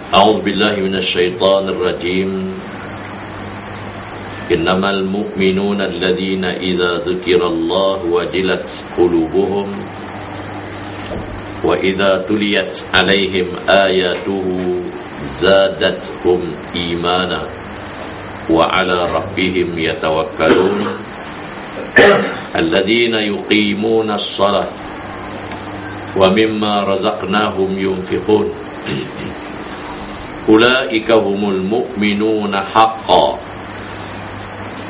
أعوذ بالله من الشيطان الرجيم إنما المؤمنون الذين إذا ذكر الله وجلت قلوبهم وإذا تليت عليهم آياته زادتهم إيمانا وعلى ربهم يتوكلون الذين يقيمون الصلاة ومما رزقناهم ينفقون أولئك هم المؤمنون حقا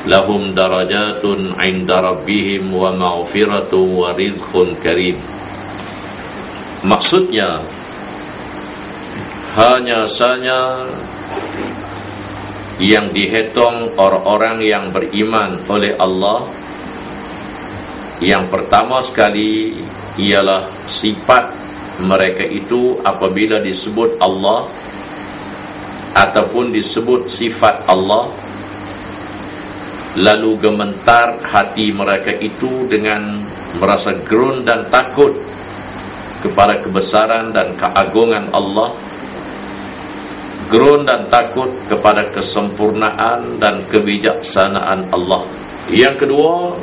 لهم درجات عند ربهم ومغفرة ورزق كريم. Maksudnya hanya saja yang dihitung orang-orang yang beriman oleh Allah, yang pertama sekali ialah sifat mereka itu apabila disebut Allah ataupun disebut sifat Allah, lalu gemetar hati mereka itu dengan merasa gerun dan takut kepada kebesaran dan keagungan Allah, gerun dan takut kepada kesempurnaan dan kebijaksanaan Allah. Yang kedua,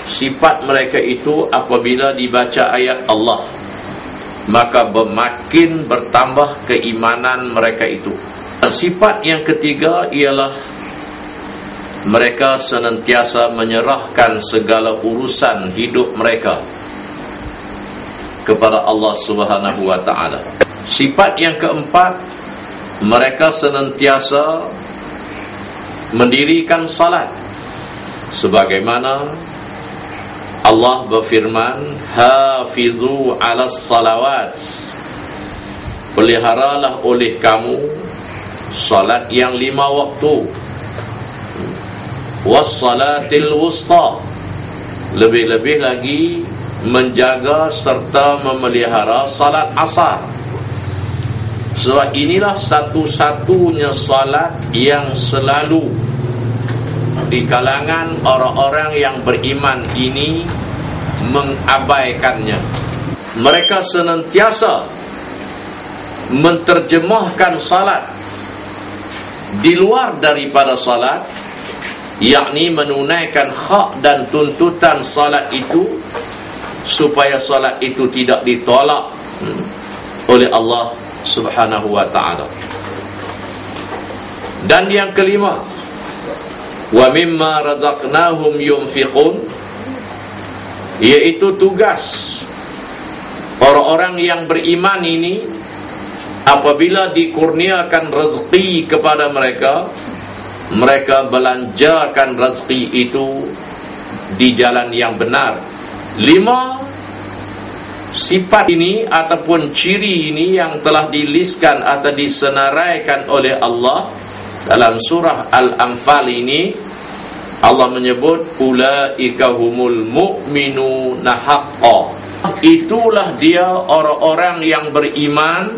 sifat mereka itu apabila dibaca ayat Allah, maka makin bertambah keimanan mereka itu. Dan sifat yang ketiga ialah mereka senantiasa menyerahkan segala urusan hidup mereka kepada Allah Subhanahu wa ta'ala. Sifat yang keempat, mereka senantiasa mendirikan salat sebagaimana Allah berfirman, hafizu 'alas salawat, peliharalah oleh kamu salat yang 5 waktu, wassalatil wusta, lebih-lebih lagi menjaga serta memelihara salat asar. Sebab inilah satu-satunya salat yang selalu di kalangan orang-orang yang beriman ini mengabaikannya. Mereka senantiasa menterjemahkan salat di luar daripada salat, yakni menunaikan hak dan tuntutan salat itu supaya salat itu tidak ditolak oleh Allah Subhanahu wa ta'ala. Dan yang kelima, wa mimma razaqnahum yunfiqun, yaitu tugas orang-orang yang beriman ini apabila dikurniakan rezeki kepada mereka, mereka belanjakan rezeki itu di jalan yang benar. 5 sifat ini ataupun ciri ini yang telah diliskan atau disenaraikan oleh Allah dalam surah Al-Anfal ini. Allah menyebut ulaika humul mu'minuna haqqan, itulah dia orang-orang yang beriman,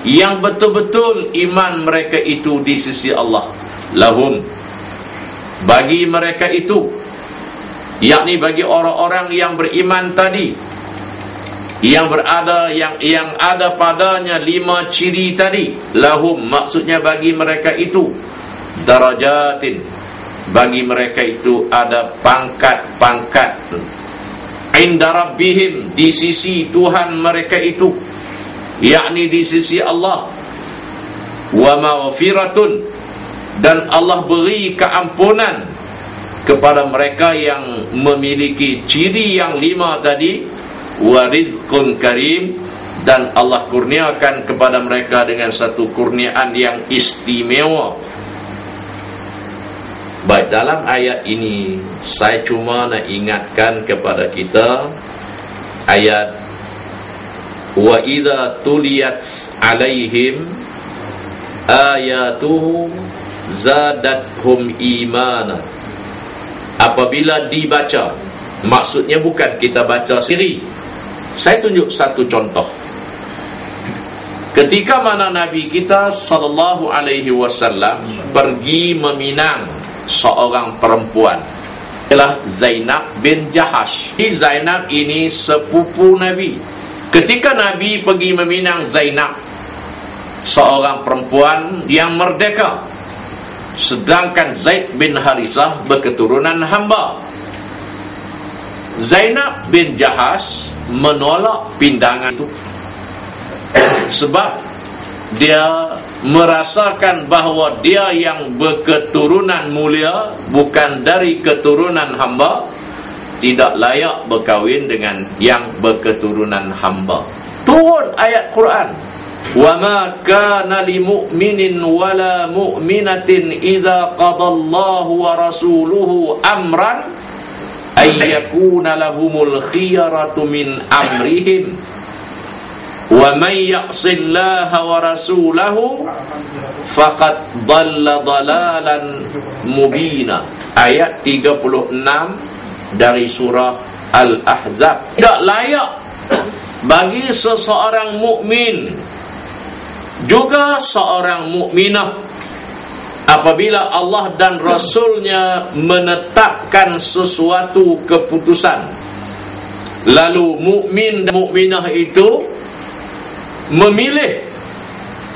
yang betul-betul iman mereka itu di sisi Allah. Lahum, bagi mereka itu, yakni bagi orang-orang yang beriman tadi, yang berada yang ada padanya 5 ciri tadi. Lahum maksudnya bagi mereka itu darajatin, bagi mereka itu ada pangkat-pangkat inda rabbihim, di sisi Tuhan mereka itu, yakni di sisi Allah. Wa maghfiratun, dan Allah beri keampunan kepada mereka yang memiliki ciri yang 5 tadi. Wa rizqun karim, dan Allah kurniakan kepada mereka dengan satu kurniaan yang istimewa. Baik, dalam ayat ini saya cuma nak ingatkan kepada kita ayat wa idza tuliyat alaihim ayatuhu zadathum imana. Apabila dibaca, maksudnya bukan kita baca sendiri. Saya tunjuk satu contoh. Ketika mana Nabi kita sallallahu alaihi wasallam pergi meminang seorang perempuan, ialah Zainab bin Jahash. Zainab ini sepupu Nabi. Ketika Nabi pergi meminang Zainab, seorang perempuan yang merdeka, sedangkan Zaid bin Harisah berketurunan hamba. Zainab bin Jahash menolak pindangan itu sebab dia merasakan bahawa dia yang berketurunan mulia, bukan dari keturunan hamba, tidak layak berkahwin dengan yang berketurunan hamba. Turun ayat Quran, wa ma kana lil mu'minin wala mu'minatin idza qadallahu wa rasuluhu amran ay yakuna lahumul khiyaratu min amrihim wa may ya'sillaha wa rasulahu faqad dhalla dhalalan mubina. Ayat 36 dari surah Al-Ahzab. Tidak layak bagi seseorang mukmin juga seorang mukminah apabila Allah dan Rasulnya menetapkan sesuatu keputusan, lalu mukmin dan mukminah itu memilih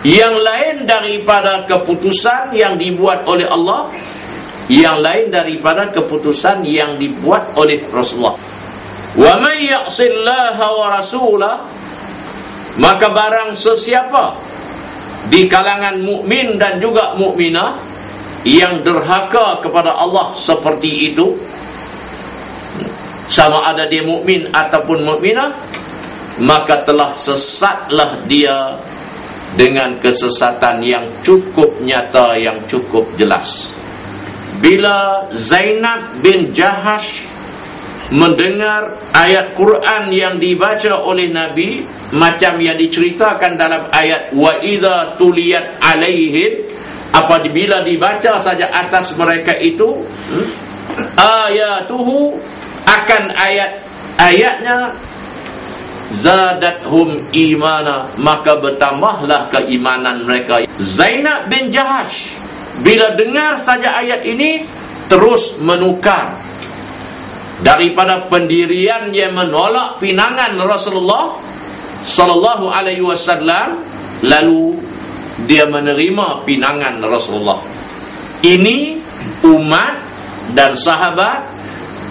yang lain daripada keputusan yang dibuat oleh Allah, yang lain daripada keputusan yang dibuat oleh Rasulullah. Wa may ya'sillaha wa rasulah, maka barang sesiapa di kalangan mukmin dan juga mukminah yang derhaka kepada Allah seperti itu, sama ada dia mukmin ataupun mukminah, maka telah sesatlah dia dengan kesesatan yang cukup nyata, yang cukup jelas. Bila Zainab bin Jahash mendengar ayat Quran yang dibaca oleh Nabi, macam yang diceritakan dalam ayat wa idza tuliyat alaihim, apabila dibaca saja atas mereka itu ayatuhu, akan ayat-ayatnya, zadathum imana, maka bertambahlah keimanan mereka. Zainab bin Jahash bila dengar saja ayat ini terus menukar daripada pendirian yang menolak pinangan Rasulullah sallallahu alaihi wasallam, lalu dia menerima pinangan Rasulullah. Ini umat dan sahabat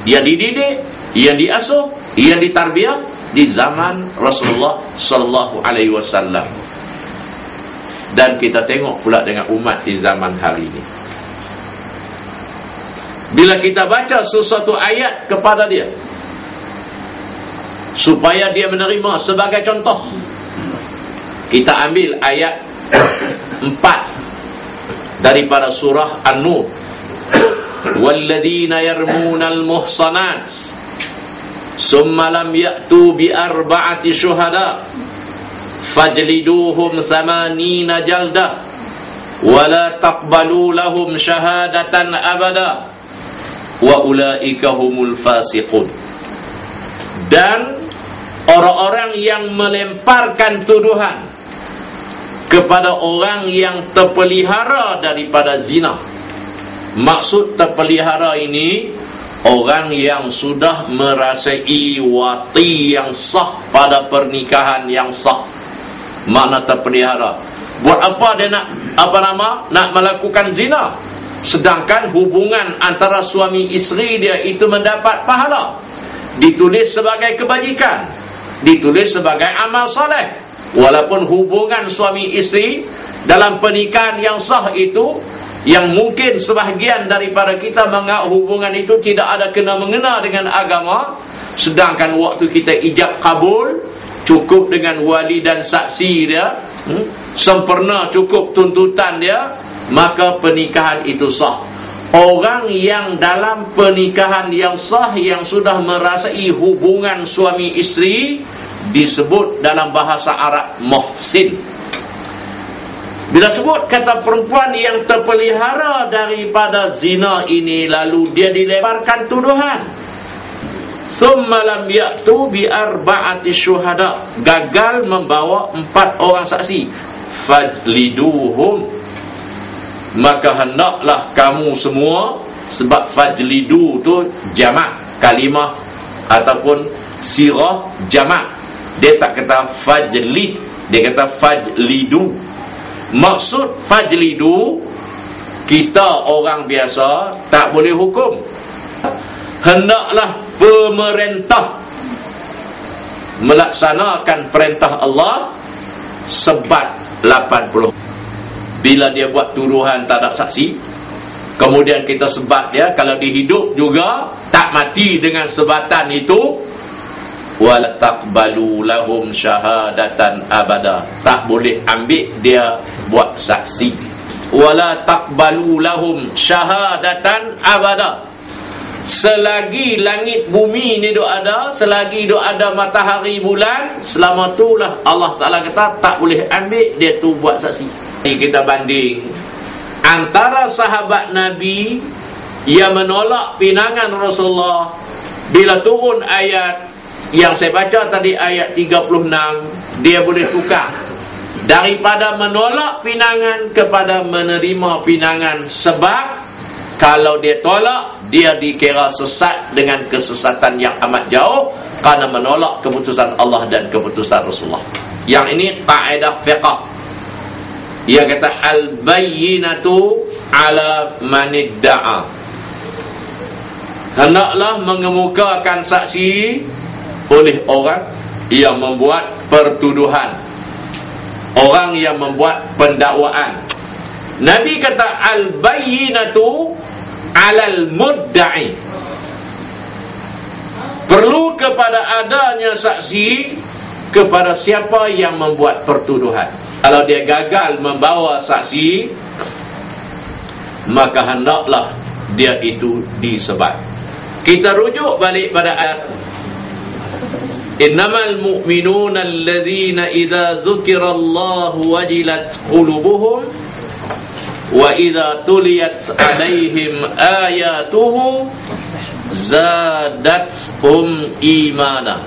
yang dididik, yang diasuh, yang ditarbiyah di zaman Rasulullah sallallahu alaihi wasallam. Dan kita tengok pula dengan umat di zaman hari ini, bila kita baca sesuatu ayat kepada dia supaya dia menerima, sebagai contoh kita ambil ayat 4 daripada surah An-Nur, walladzina yarmunal muhsanat summa lam ya'tu bi arba'ati syuhada fajliduhum 80 jaldah wa la taqbalu lahum syahadatan abada wa ulaika humul fasiqun. Dan orang-orang yang melemparkan tuduhan kepada orang yang terpelihara daripada zina. Maksud terpelihara ini orang yang sudah merasai wati yang sah pada pernikahan yang sah. Makna terpelihara, buat apa dia nak nak melakukan zina, sedangkan hubungan antara suami isteri dia itu mendapat pahala, ditulis sebagai kebajikan, ditulis sebagai amal soleh. Walaupun hubungan suami isteri dalam pernikahan yang sah itu, yang mungkin sebahagian daripada kita menganggap hubungan itu tidak ada kena-mengena dengan agama, sedangkan waktu kita ijab kabul cukup dengan wali dan saksi dia, sempurna cukup tuntutan dia, maka pernikahan itu sah. Orang yang dalam pernikahan yang sah, yang sudah merasai hubungan suami isteri, disebut dalam bahasa Arab muhsin. Bila sebut kata perempuan yang terpelihara daripada zina ini, lalu dia dilemparkan tuduhan, summa lam ya'tu bi arba'ati syuhada, gagal membawa 4 orang saksi, fajliduhum, maka hendaklah kamu semua, sebab fajlidu tu jamak kalimah ataupun sirah jamak, dia tak kata fajlid, dia kata fajlidu. Maksud fajlidu, kita orang biasa tak boleh hukum. Hendaklah pemerintah melaksanakan perintah Allah, sebat 80. Bila dia buat tuduhan tak ada saksi, kemudian kita sebat dia, kalau dia hidup juga tak mati dengan sebatan itu, wala taqbalu lahum syahadatan abada, tak boleh ambil dia buat saksi. Wala taqbalu lahum syahadatan abada, selagi langit bumi ni duk ada, selagi duk ada matahari bulan, selama itulah Allah Ta'ala kata tak boleh ambil dia tu buat saksi. Kita banding antara sahabat Nabi yang menolak pinangan Rasulullah bila turun ayat yang saya baca tadi, ayat 36, dia boleh tukar daripada menolak pinangan kepada menerima pinangan. Sebab kalau dia tolak, dia dikira sesat dengan kesesatan yang amat jauh, kerana menolak keputusan Allah dan keputusan Rasulullah. Yang ini kaedah fiqh. Ia kata al-bayyinatu ala manidda'a, hendaklah mengemukakan saksi oleh orang yang membuat pertuduhan, orang yang membuat pendakwaan. Nabi kata al-bayyinatu alal mudda'i, perlu kepada adanya saksi kepada siapa yang membuat pertuduhan. Kalau dia gagal membawa saksi, maka hendaklah dia itu disebat. Kita rujuk balik pada ayat innamal mu'minuna alladhina idza dzukirallahu wajilat qulubuhum wa idza tuliyat alaihim ayatuhu zadatuhum imana.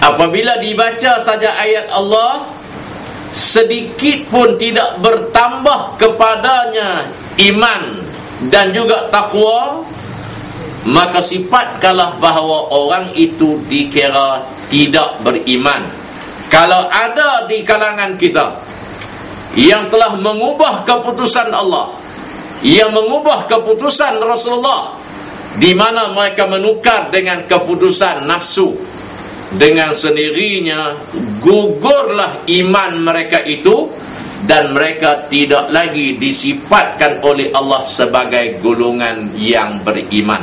Apabila dibaca saja ayat Allah, sedikit pun tidak bertambah kepadanya iman dan juga takwa, maka sifatkanlah bahawa orang itu dikira tidak beriman. Kalau ada di kalangan kita yang telah mengubah keputusan Allah, yang mengubah keputusan Rasulullah, di mana mereka menukar dengan keputusan nafsu, dengan sendirinya gugurlah iman mereka itu, dan mereka tidak lagi disifatkan oleh Allah sebagai golongan yang beriman.